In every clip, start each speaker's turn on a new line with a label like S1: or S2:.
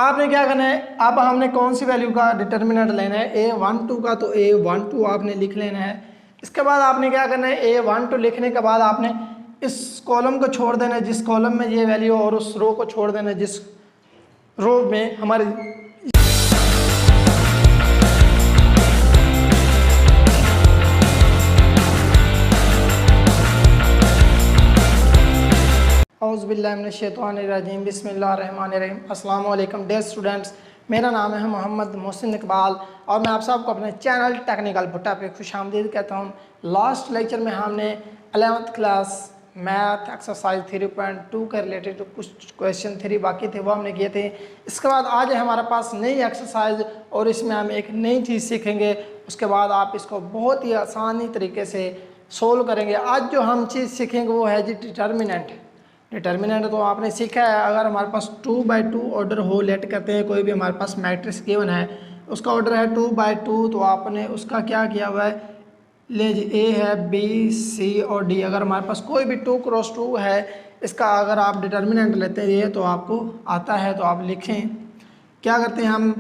S1: आपने क्या करना है, अब हमने कौन सी वैल्यू का डिटर्मिनेंट लेना है, A12 का, तो A12 आपने लिख लेना है। इसके बाद आपने क्या करना है, A12 लिखने के बाद आपने इस कॉलम को छोड़ देना है जिस कॉलम में ये वैल्यू, और उस रो को छोड़ देना है जिस रो में हमारी औज़ुबिल्लाहिमिनश्शैतानिर्रजीम बिस्मिल्लाहिर्रहमानिर्रहीम। अस्सलाम वालेकुम डियर स्टूडेंट्स, मेरा नाम है मोहम्मद मोहसिन इकबाल और मैं आप सबको अपने चैनल टेक्निकल भुट्टा पे खुशामदीद कहता हूँ। लास्ट लेक्चर में हमने 11th क्लास मैथ एक्सरसाइज 3.2 के रिलेटेड कुछ क्वेश्चन 3 बाकी थे वो हमने किए थे। इसके बाद आज है हमारे पास नई एक्सरसाइज और इसमें हम एक नई चीज़ सीखेंगे। उसके बाद आप इसको बहुत ही आसानी तरीके से सोल्व करेंगे। आज जो हम चीज़ सीखेंगे वो है जी डिटर्मिनेंट तो आपने सीखा है। अगर हमारे पास 2/2 ऑर्डर हो, लेट करते हैं कोई भी हमारे पास मैट्रिक्स गिवन है, उसका ऑर्डर है 2/2, तो आपने उसका क्या किया हुआ है, ले जी ए है, बी, सी और डी। अगर हमारे पास कोई भी 2 क्रॉस 2 है, इसका अगर आप डिटर्मिनेंट लेते हैं तो आपको आता है, तो आप लिखें। क्या करते हैं, हम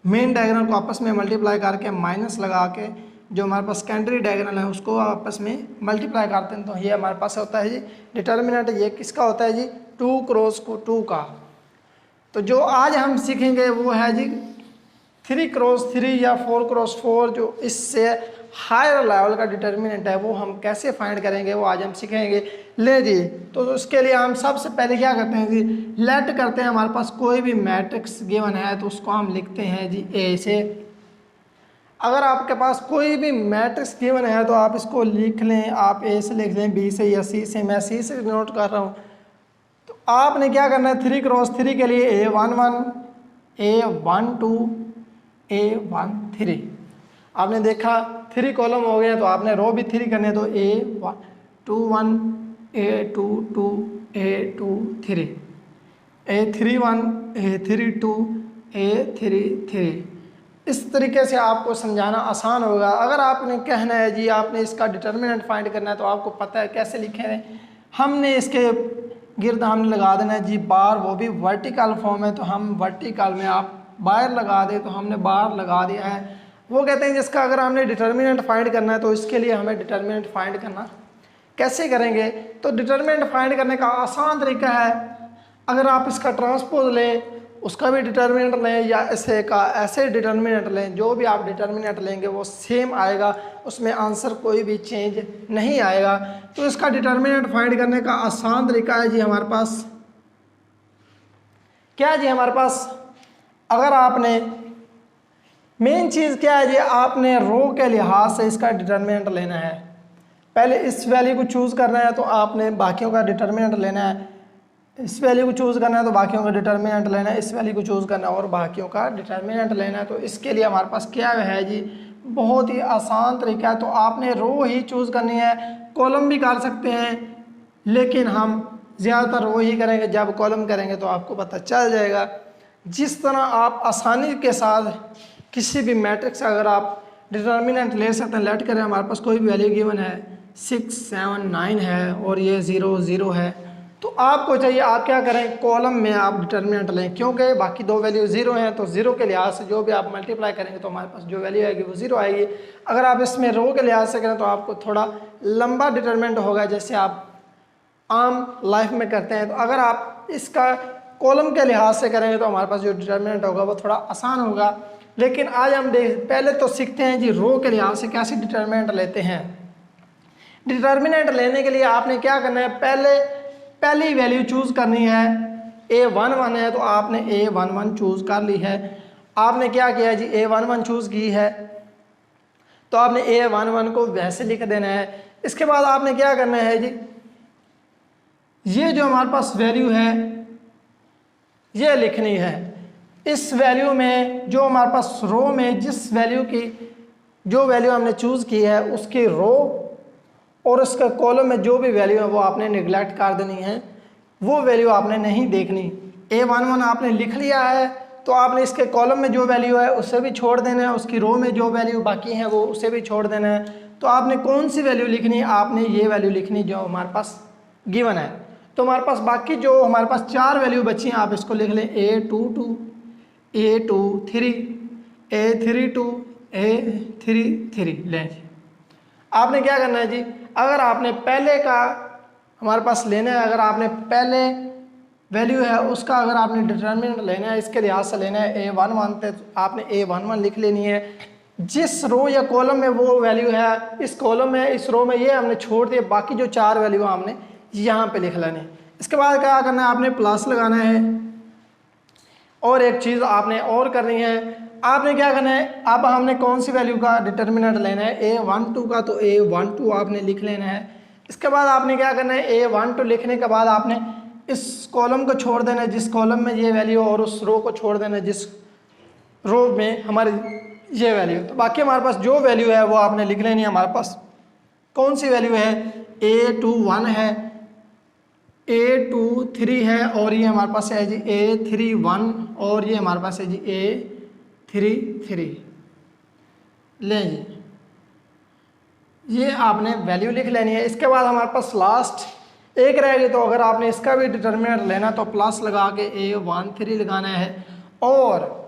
S1: मेन डायग्राम को आपस में मल्टीप्लाई करके माइनस लगा के जो हमारे पास सेकेंडरी डायग्राम है उसको आपस में मल्टीप्लाई करते हैं, तो ये हमारे पास होता है जी डिटर्मिनेंट। ये किसका होता है जी, 2 क्रॉस 2 का। तो जो आज हम सीखेंगे वो है जी 3 क्रॉस 3 या 4 क्रॉस 4, जो इससे हायर लेवल का डिटर्मिनेंट है वो हम कैसे फाइंड करेंगे वो आज हम सीखेंगे। ले जी, तो उसके लिए हम सबसे पहले क्या करते हैं जी, लेट करते हैं। हमारे पास कोई भी मैट्रिक्स गिवन है तो उसको हम लिखते हैं जी ए से। अगर आपके पास कोई भी मैट्रिक्स गिवन है तो आप इसको लिख लें, आप ए से लिख लें, बी से या सी से। मैं सी से नोट कर रहा हूँ। तो आपने क्या करना है, 3 क्रॉस 3 के लिए A11, A12, A13। आपने देखा 3 कॉलम हो गए तो आपने रो भी 3 करने, तो A21, A22, A23, A31, A32, A33। इस तरीके से आपको समझाना आसान होगा। अगर आपने कहना है जी आपने इसका डिटर्मिनेंट फाइंड करना है तो आपको पता है कैसे लिखें। हमने इसके गिर्द हमने लगा देना है जी बार, वो भी वर्टिकल फॉर्म है, तो हम वर्टिकल में आप बार लगा दें, तो हमने बार लगा दिया है। वो कहते हैं जिसका अगर हमने डिटर्मिनेंट फाइंड करना है तो इसके लिए हमें डिटर्मिनेंट फाइंड करना कैसे करेंगे। तो डिटर्मिनेंट फाइंड करने का आसान तरीका है, अगर आप इसका ट्रांसपोज लें, उसका भी डिटर्मिनेंट लें, या ऐसे का ऐसे डिटर्मिनेंट लें, जो भी आप डिटर्मिनेंट लेंगे वो सेम आएगा, उसमें आंसर कोई भी चेंज नहीं आएगा। तो इसका डिटर्मिनेंट फाइंड करने का आसान तरीका है जी हमारे पास क्या है जी, हमारे पास अगर आपने मेन चीज़ क्या है जी, आपने रो के लिहाज से इसका डिटर्मिनेंट लेना है। पहले इस वैल्यू को चूज़ करना है तो आपने बाकियों का डिटर्मिनेंट लेना है, इस वैल्यू को चूज़ करना है तो बाकियों का डिटर्मिनेंट लेना है, इस वैल्यू को चूज़ करना है और बाकियों का डिटर्मिनेंट लेना है। तो इसके लिए हमारे पास क्या है जी, बहुत ही आसान तरीका है। तो आपने रो ही चूज़ करनी है, कॉलम भी कर सकते हैं, लेकिन हम ज़्यादातर रो ही करेंगे। जब कॉलम करेंगे तो आपको पता चल जाएगा। जिस तरह आप आसानी के साथ किसी भी मैट्रिक्स अगर आप डिटर्मिनेंट ले सकते हैं, लेट करें हमारे पास कोई भी वैल्यू गिवन है 6, 7, 9 है और ये 0, 0 है, तो आपको चाहिए आप क्या करें, कॉलम में आप डिटर्मिनेंट लें, क्योंकि बाकी 2 वैल्यू 0 हैं, तो 0 के लिहाज से जो भी आप मल्टीप्लाई करेंगे तो हमारे पास जो वैल्यू आएगी वो 0 आएगी। अगर आप इसमें रो के लिहाज से करें तो आपको थोड़ा लंबा डिटर्मिनेंट होगा, जैसे आप आम लाइफ में करते हैं। तो अगर आप इसका कॉलम के लिहाज से करेंगे तो हमारे पास जो डिटर्मिनेंट होगा वो थोड़ा आसान होगा। लेकिन आज हम पहले तो सीखते हैं जी रो के लिहाज से कैसे डिटर्मिनेंट लेते हैं। डिटर्मिनेंट लेने के लिए आपने क्या करना है, पहली वैल्यू चूज़ करनी है। A11 है तो आपने A11 चूज़ कर ली है। आपने क्या किया जी, A11 चूज़ की है तो आपने A11 को वैसे लिख देना है। इसके बाद आपने क्या करना है जी, ये जो हमारे पास वैल्यू है ये लिखनी है। इस वैल्यू में जो हमारे पास रो में जिस वैल्यू की जो वैल्यू हमने चूज़ की है उसकी रो और उसके कॉलम में जो भी वैल्यू है वो आपने निगलेक्ट कर देनी है, वो वैल्यू आपने नहीं देखनी। A11 आपने लिख लिया है तो आपने इसके कॉलम में जो वैल्यू है उसे भी छोड़ देना है, उसकी रो में जो वैल्यू बाकी है वो उसे भी छोड़ देना है। तो आपने कौन सी वैल्यू लिखनी है, आपने ये वैल्यू लिखनी जो हमारे पास गिवन है। तो हमारे पास बाकी जो हमारे पास 4 वैल्यू बची हैं, आप इसको लिख लें A22, A23 A32 A33 लें जी। आपने क्या करना है जी, अगर आपने पहले का हमारे पास लेना है, अगर आपने पहले वैल्यू है उसका अगर आपने डिटर्मिनेंट लेना है, इसके लिहाज से लेना है A11 तो आपने A11 लिख लेनी है। जिस रो या कॉलम में वो वैल्यू है, इस कॉलम में इस रो में ये हमने छोड़ दिए, बाकी जो 4 वैल्यू हमने यहाँ पे लिख लेनी है। इसके बाद क्या करना है, आपने प्लस लगाना है। और एक चीज़ आपने और करनी है, आपने क्या करना है, अब हमने कौन सी वैल्यू का डिटर्मिनेंट लेना है, A12 का, तो A12 आपने लिख लेना है। इसके बाद आपने क्या करना है, A12 लिखने के बाद आपने इस कॉलम को छोड़ देना है जिस कॉलम में ये वैल्यू, और उस रो को छोड़ देना है जिस रो में हमारी ये वैल्यू। तो बाकी हमारे पास जो वैल्यू है वो आपने लिख लेनी है। हमारे पास कौन सी वैल्यू है, A21 है, A23 है, और ये हमारे पास है जी A31, और ये हमारे पास है जी A33। लें जी, ये आपने वैल्यू लिख लेनी है। इसके बाद हमारे पास लास्ट एक रहेगी, तो अगर आपने इसका भी डिटर्मिनेंट लेना तो प्लस लगा के A13 लगाना है, और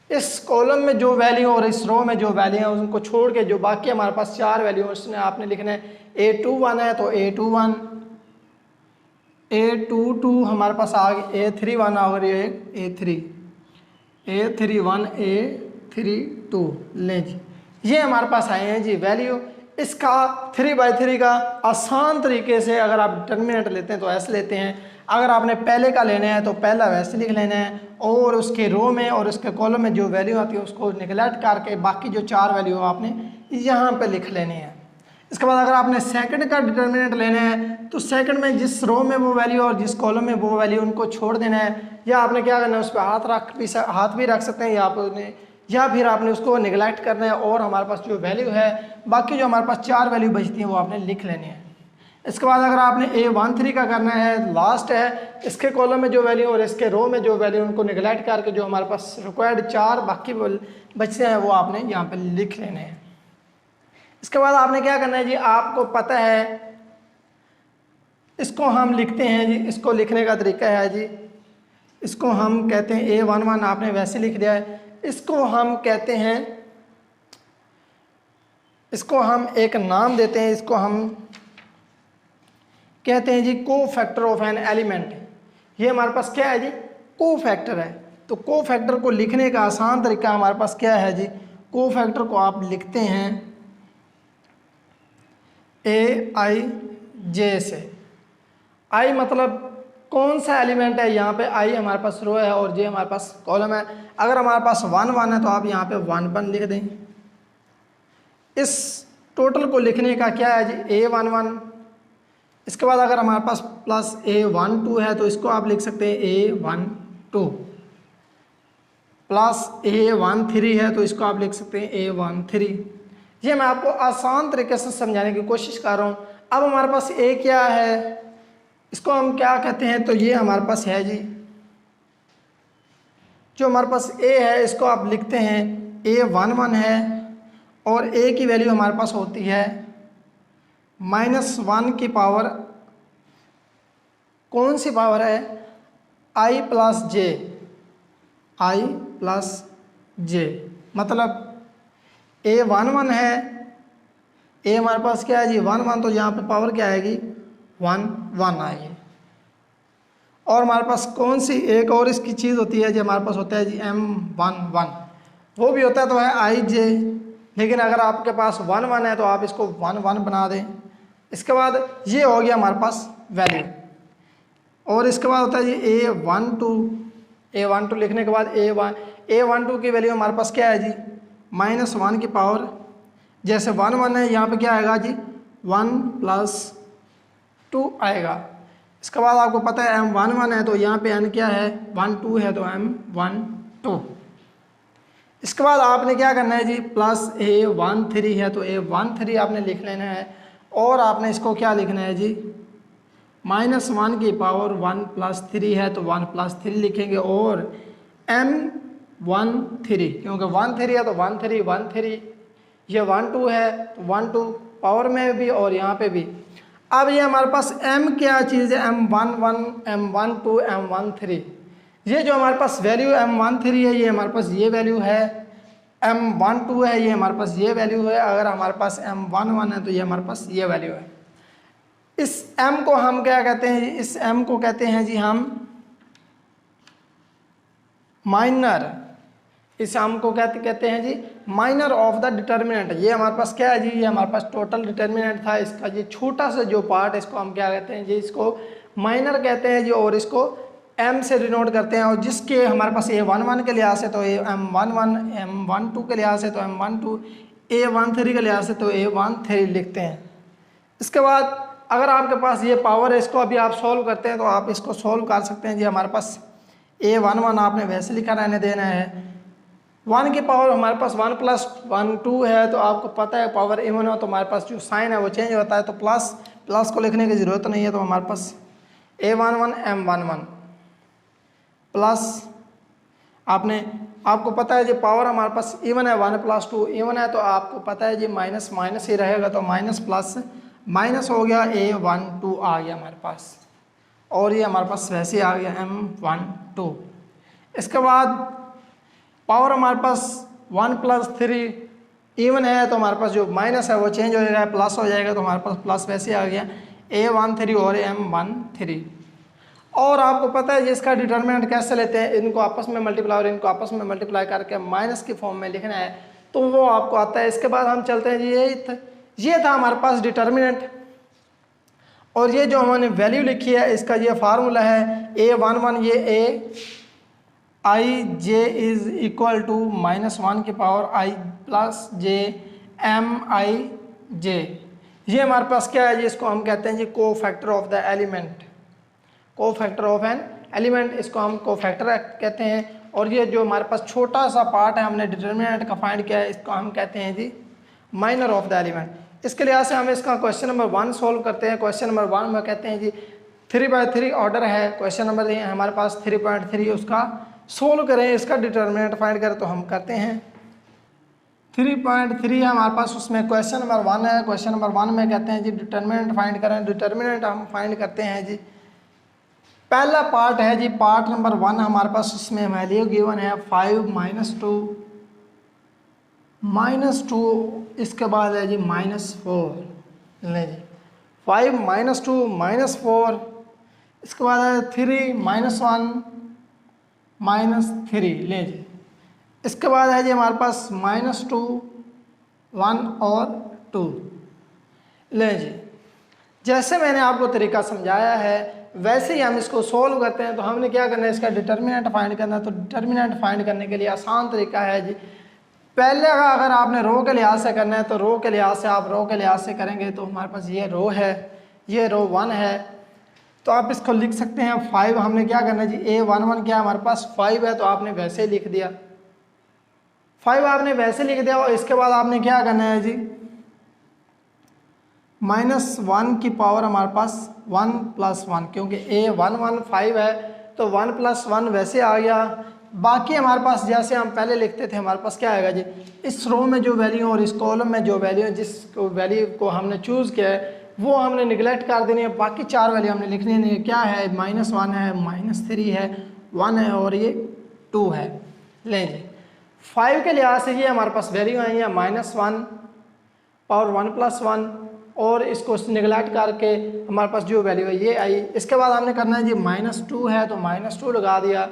S1: इस कॉलम में जो वैल्यू और इस रो में जो वैल्यू है उनको छोड़ के जो बाकी हमारे पास 4 वैल्यू है उसमें आपने लिखना है A21 है तो A21, A22 हमारे पास आ गई, A31 आ गई A3, A31 A32। लें जी, ये हमारे पास आए हैं जी वैल्यू। इसका 3/3 का आसान तरीके से अगर आप डिटर्मिनेंट लेते हैं तो ऐसे लेते हैं, अगर आपने पहले का लेना है तो पहला वैसे लिख लेना है, और उसके रो में और उसके कॉलम में जो वैल्यू आती है उसको निगलेक्ट करके बाकी जो 4 वैल्यू आपने यहाँ पे लिख लेनी है। इसके बाद अगर आपने सेकंड का डिटर्मिनेंट लेना है तो सेकंड में जिस रो में वो वैल्यू और जिस कॉलम में वो वैल्यू उनको छोड़ देना है, या आपने क्या करना है उस पर हाथ भी रख सकते हैं, या फिर आपने उसको निगलेक्ट करना है, और हमारे पास जो वैल्यू है बाकी जो हमारे पास 4 वैल्यू बचती हैं वो आपने लिख लेनी है। इसके बाद अगर आपने A13 का करना है, लास्ट है, इसके कॉलम में जो वैल्यू और इसके रो में जो वैल्यू उनको निगलेक्ट करके जो हमारे पास रिक्वायर्ड 4 बाकी बचते हैं वो आपने यहाँ पे लिख लेने हैं। इसके बाद आपने क्या करना है जी, आपको पता है इसको हम लिखते हैं जी, इसको लिखने का तरीका है जी, इसको हम कहते हैं A11, आपने वैसे लिख दिया है। इसको हम कहते हैं, इसको हम एक नाम देते हैं, इसको हम कहते हैं जी कोफैक्टर ऑफ एन एलिमेंट। ये हमारे पास क्या है जी, कोफैक्टर है। तो कोफैक्टर को लिखने का आसान तरीका हमारे पास क्या है जी, कोफैक्टर को आप लिखते हैं AIJ से। आई मतलब कौन सा एलिमेंट है, यहाँ पे आई हमारे पास रो है और जे हमारे पास कॉलम है। अगर हमारे पास 1 1 है तो आप यहाँ पे 1 1 लिख दें। इस टोटल को लिखने का क्या है जी, A11। इसके बाद अगर हमारे पास प्लस A12 है तो इसको आप लिख सकते हैं A12, प्लस A13 है तो इसको आप लिख सकते हैं A13। ये मैं आपको आसान तरीके से समझाने की कोशिश कर रहा हूँ। अब हमारे पास A क्या है, इसको हम क्या कहते हैं, तो ये हमारे पास है जी, जो हमारे पास A है इसको आप लिखते हैं A11 है, और A की वैल्यू हमारे पास होती है -1 की पावर, कौन सी पावर है, I प्लस J, मतलब A11 है, A हमारे पास क्या है जी 1 1, तो यहाँ पे पावर क्या आएगी 1 1 आएगी। और हमारे पास कौन सी एक और इसकी चीज़ होती है जो हमारे पास होता है जी M11, वो भी होता है तो है IJ, लेकिन अगर आपके पास 1 1 है तो आप इसको 1 1 बना दें। इसके बाद ये हो गया हमारे पास वैल्यू, और इसके बाद होता है जी A12 लिखने के बाद A12 की वैल्यू हमारे पास क्या है जी -1 की पावर, जैसे 1 1 है यहाँ पे क्या आएगा जी 1 + 2 आएगा। इसके बाद आपको पता है M11 है तो यहाँ पे n क्या है 1 2 है तो M12। इसके बाद आपने क्या करना है जी, प्लस A13 है तो A13 आपने लिख लेना है, और आपने इसको क्या लिखना है जी -1 की पावर 1 + 3 है तो 1 + 3 लिखेंगे, और M13 क्योंकि 1 3 है तो 1 3 1 3, ये 1 2 है तो 1 2 पावर में भी और यहाँ पे भी। अब ये हमारे पास M क्या चीज़ है, M11 M12 M13, ये जो हमारे पास वैल्यू M13 है ये हमारे पास ये वैल्यू है, M12 है ये हमारे पास ये वैल्यू है, अगर हमारे पास M11 है तो ये हमारे पास ये वैल्यू है। इस M को हम क्या कहते हैं, इस M को कहते हैं जी हम माइनर, इस M को कहते हैं जी माइनर ऑफ द डिटर्मिनेंट। ये हमारे पास क्या है जी, ये हमारे पास टोटल डिटर्मिनेंट था, इसका ये छोटा सा जो पार्ट है इसको हम क्या कहते हैं जी, इसको माइनर कहते हैं जी, और इसको M से डिनोट करते हैं। और जिसके हमारे पास A11 के लिहाज से तो M11, M12 के लिहाज से तो M12, A13 के लिहाज से तो A13 लिखते हैं। इसके बाद अगर आपके पास ये पावर है, इसको अभी आप सॉल्व करते हैं तो आप इसको सॉल्व कर सकते हैं जी। हमारे पास A11 आपने वैसे लिखा रहने देना है, 1 की पावर हमारे पास 1 + 1 2 है, तो आपको पता है पावर इवन हो तो हमारे पास जो साइन है वो चेंज होता है, तो प्लस को लिखने की ज़रूरत नहीं है। तो हमारे पास A11 M11 प्लस आपको पता है जी पावर हमारे पास इवन है, 1 + 2 इवन है, तो आपको पता है जी माइनस माइनस ही रहेगा, तो माइनस प्लस माइनस हो गया, A12 आ गया हमारे पास, और ये हमारे पास वैसे आ गया M12। इसके बाद पावर हमारे पास 1 + 3 इवन है, तो हमारे पास जो माइनस है वो चेंज हो जाएगा, प्लस हो जाएगा, तो हमारे पास प्लस वैसे आ गया A13 और M13। और आपको पता है जिसका डिटर्मिनेंट कैसे लेते हैं, इनको आपस में मल्टीप्लाई और इनको आपस में मल्टीप्लाई करके माइनस की फॉर्म में लिखना है, तो वो आपको आता है। इसके बाद हम चलते हैं जी, ये था हमारे पास डिटर्मिनेंट, और ये जो हमने वैल्यू लिखी है इसका ये फार्मूला है A11, ये Aij इज इक्वल टू -1 की पावर I + j Mij। ये हमारे पास क्या है जी, इसको हम कहते हैं जी cofactor of the element, cofactor of an element, इसको हम कोफैक्टर कहते हैं। और ये जो हमारे पास छोटा सा पार्ट है हमने डिटर्मिनेंट का फाइंड किया है, इसको हम कहते हैं जी माइनर ऑफ द एलिमेंट। इसके लिहाज से हम इसका क्वेश्चन नंबर 1 सॉल्व करते हैं। क्वेश्चन नंबर 1 में कहते हैं जी 3/3 ऑर्डर है, क्वेश्चन नंबर हमारे पास 3.3, उसका सोल्व करें, इसका डिटर्मिनेंट फाइंड करें, तो हम करते हैं 3.3 है हमारे पास, उसमें क्वेश्चन नंबर 1 है। क्वेश्चन नंबर 1 में कहते हैं जी डिटर्मिनेंट फाइंड करें। डिटर्मिनेंट हम फाइंड करते हैं जी, पहला पार्ट है जी पार्ट नंबर 1 हमारे पास, उसमें वैल्यू गिवन है 5 - 2, इसके बाद है जी -4, ले जी 5 - 2 -4, इसके बाद है 3 - 1 -3, ले जी। इसके बाद है जी हमारे पास -2 1 और 2, ले जी। जैसे मैंने आपको तरीका समझाया है वैसे ही हम इसको सोल्व करते हैं। तो हमने क्या करना है, इसका डिटर्मिनेंट फाइंड करना है। तो डिटर्मिनेंट फाइंड करने के लिए आसान तरीका है जी, पहले अगर आपने रो के लिहाज से करना है तो रो के लिहाज से आप रो के लिहाज से करेंगे, तो हमारे पास ये रो है, ये रो 1 है, तो आप इसको लिख सकते हैं 5। हमने क्या करना है जी, A11 क्या हमारे पास 5 है, तो आपने वैसे ही लिख दिया 5, आपने वैसे लिख दिया। और इसके बाद आपने क्या करना है जी, -1 की पावर हमारे पास 1 + 1, क्योंकि A11 5 है तो 1 + 1 वैसे आ गया। बाकी हमारे पास जैसे हम पहले लिखते थे, हमारे पास क्या आएगा जी, इस रो में जो वैल्यू और इस कॉलम में जो वैल्यू, जिस वैल्यू को हमने चूज़ किया है वो हमने निगलेक्ट कर देनी है, बाकी 4 वैल्यू हमने लिखनी नहीं है। क्या है, -1 है, -3 है, 1 है और ये 2 है। लें जी 5 के लिहाज से ये हमारे पास वैल्यू आई है -1 पावर 1 + 1, और इसको निगलेक्ट करके हमारे पास जो वैल्यू है ये आई। इसके बाद हमने करना है जी -2 है तो -2 लगा दिया।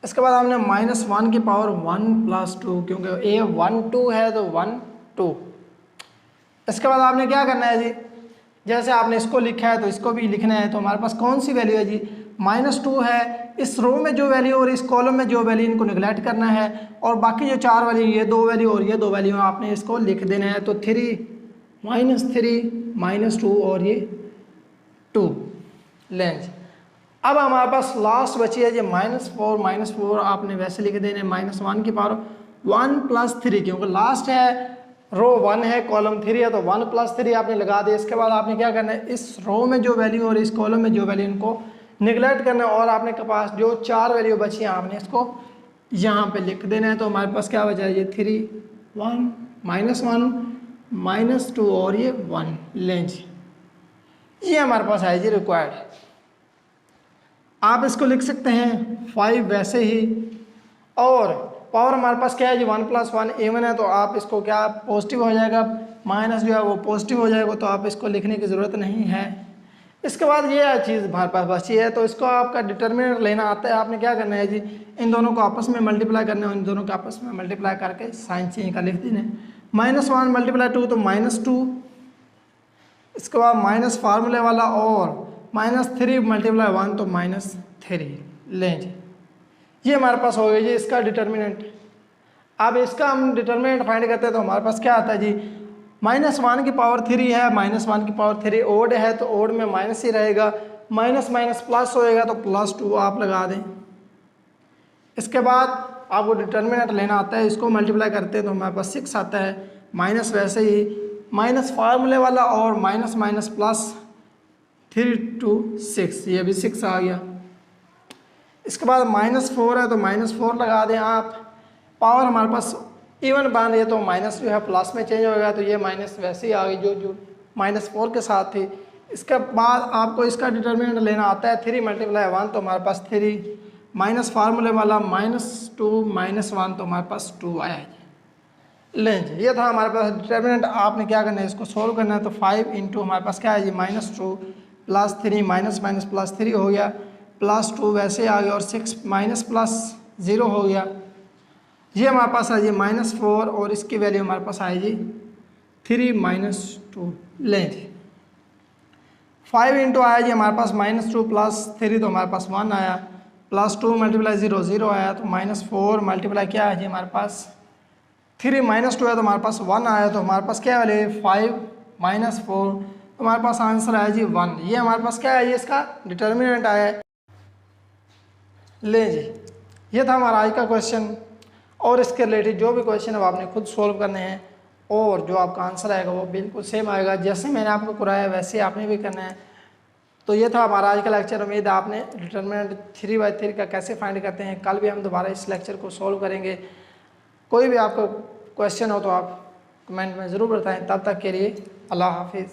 S1: इसके बाद हमने -1 की पावर 1 + 2, क्योंकि A12 है तो 1 2। इसके बाद आपने क्या करना है जी, जैसे आपने इसको लिखा है तो इसको भी लिखना है। तो हमारे पास कौन सी वैल्यू है जी, -2 है, इस रो में जो वैल्यू और इस कॉलम में जो वैल्यू इनको निगलेक्ट करना है, और बाकी जो 4 वैल्यू, ये 2 वैल्यू और ये 2 वैल्यू आपने इसको लिख देना है। तो 3 -3 -2 और ये 2 लेंथ। अब हमारे पास लास्ट बची है जी -4 आपने वैसे लिख देने, -1 की पावर 1 + 3, क्योंकि लास्ट है, रो 1 है कॉलम 3 है, तो 1 + 3 आपने लगा दिया। इसके बाद आपने क्या करना है, इस रो में जो वैल्यू और इस कॉलम में जो वैल्यू इनको निगलेक्ट करना है, और आपने के पास जो 4 वैल्यू बची है आपने इसको यहाँ पे लिख देना है। तो हमारे पास क्या बचा है, ये 3 1 -1 -2 और ये 1 लें जी, ये हमारे पास है जी रिक्वायर्ड। आप इसको लिख सकते हैं 5 वैसे ही। और पावर हमारे पास क्या है जी 1 + 1 इवन है, तो आप इसको क्या पॉजिटिव हो जाएगा, माइनस जो है वो पॉजिटिव हो जाएगा, तो आप इसको लिखने की ज़रूरत नहीं है। इसके बाद ये चीज़ हमारे पास बची है, तो इसको आपका डिटर्मिनेंट लेना आता है। आपने क्या करना है जी, इन दोनों को आपस में मल्टीप्लाई करना है, इन दोनों को आपस में मल्टीप्लाई करके साइन चेंज का लिख देना है। -1 × 2 तो -2, इसके बाद माइनस फार्मूले वाला, और -3 × 1 तो -3 लें जी। ये हमारे पास हो गया जी इसका डिटर्मिनेंट। अब इसका हम डिटर्मिनेंट फाइंड करते हैं तो हमारे पास क्या आता है जी, -1 की पावर 3 है, -1 की पावर 3 ओड है, तो ओड में माइनस ही रहेगा, माइनस माइनस प्लस होएगा तो +2 आप लगा दें। इसके बाद आपको डिटर्मिनेंट लेना आता है, इसको मल्टीप्लाई करते हैं तो हमारे पास 6 आता है, माइनस वैसे ही माइनस फार्मूले वाला, और माइनस माइनस प्लस 3 to 6, ये भी 6 आ गया। इसके बाद -4 है तो -4 लगा दें आप। पावर हमारे पास इवन बन रही है तो माइनस जो है प्लस में चेंज होगा, तो ये माइनस वैसे ही आ गई जो -4 के साथ थी। इसके बाद आपको इसका डिटर्मिनेंट लेना आता है 3 × 1 तो हमारे पास 3, माइनस फार्मूले वाला -2 -1 तो हमारे पास 2 आया है। लें जी, ये था हमारे पास डिटर्मिनेंट। आपने क्या करना है, इसको सोल्व करना है, तो 5 × हमारे पास क्या है जी -2 + 3 माइनस माइनस प्लस 3 हो गया, +2 वैसे आ गया, और 6 माइनस प्लस 0 हो गया। ये हमारे पास आएगी -4, और इसकी वैल्यू हमारे पास आएगी 3 - 2। लें जी, 5 × आया जी हमारे पास -2 + 3 तो हमारे पास 1 आया, +2 × 0 0 आया, तो -4 मल्टीप्लाई क्या है जी हमारे पास 3 - 2 है तो हमारे पास 1 आया, तो हमारे पास क्या वैल्यू है 5 - 4, तो हमारे पास आंसर आया जी 1। ये हमारे पास क्या है, ये इसका डिटर्मिनेंट आया है। ले जी, ये था हमारा आज का क्वेश्चन, और इसके रिलेटेड जो भी क्वेश्चन है वो आपने खुद सॉल्व करने हैं, और जो आपका आंसर आएगा वो बिल्कुल सेम आएगा, जैसे मैंने आपको कराया वैसे आपने भी करना है। तो ये था हमारा आज का लेक्चर। उम्मीद है आपने डिटर्मिनेंट 3/3 का कैसे फाइंड करते हैं, कल भी हम दोबारा इस लेक्चर को सॉल्व करेंगे। कोई भी आपका क्वेश्चन हो तो आप कमेंट में ज़रूर बताएं। तब तक के लिए अल्लाह हाफिज़।